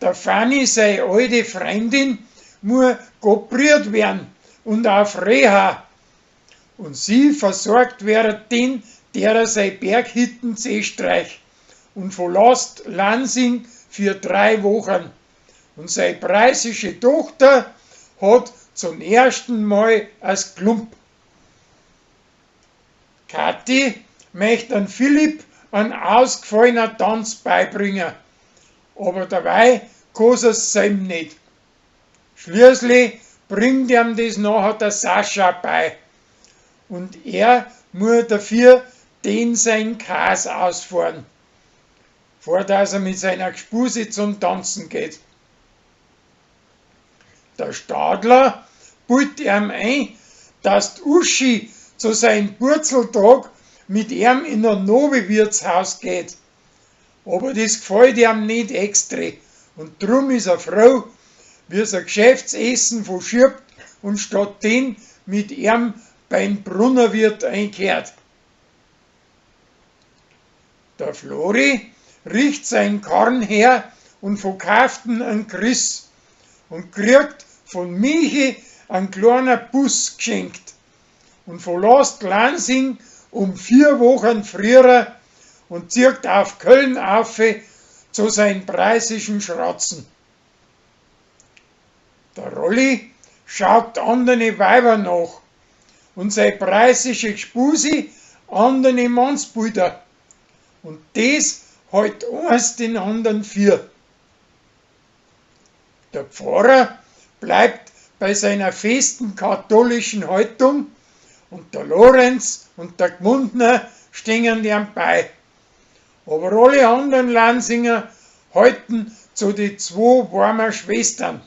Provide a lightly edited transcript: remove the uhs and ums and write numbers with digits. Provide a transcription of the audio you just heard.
Der Fanny, seine alte Freundin, muss operiert werden und auf Reha. Und sie versorgt während den, der sein Berghitten streicht und verlässt Lansing für 3 Wochen. Und seine preisische Tochter hat zum ersten Mal als Klump. Kathi möchte an Philipp einen ausgefallenen Tanz beibringen, aber dabei kann es ihm nicht. Schließlich bringt ihm das nachher der Sascha bei und er muss dafür den sein Kas ausfahren, vor dass er mit seiner Gspuse zum Tanzen geht. Der Stadler bult ihm ein, dass die Uschi zu seinem Purzeltag mit ihm in ein Nobi-Wirtshaus geht. Aber das gefällt ihm nicht extra und drum ist er froh, wie es ein Geschäftsessen verschiebt und statt den mit ihm beim Brunnerwirt einkehrt. Der Flori riecht seinen Karren her und verkauft ihn an Chris und kriegt von Michi einen kleinen Bus geschenkt und verlässt Lansing um 4 Wochen früher und zieht auf Köln auf zu seinen preisischen Schratzen. Der Rolli schaut andere Weiber nach und seine preisische Gspuse andere Mannsbilder und das halt eins den anderen 4. Der Pfarrer bleibt bei seiner festen katholischen Haltung und der Lorenz und der Gmundner stehen ihm bei. Aber alle anderen Lansinger halten zu den 2 warmen Schwestern.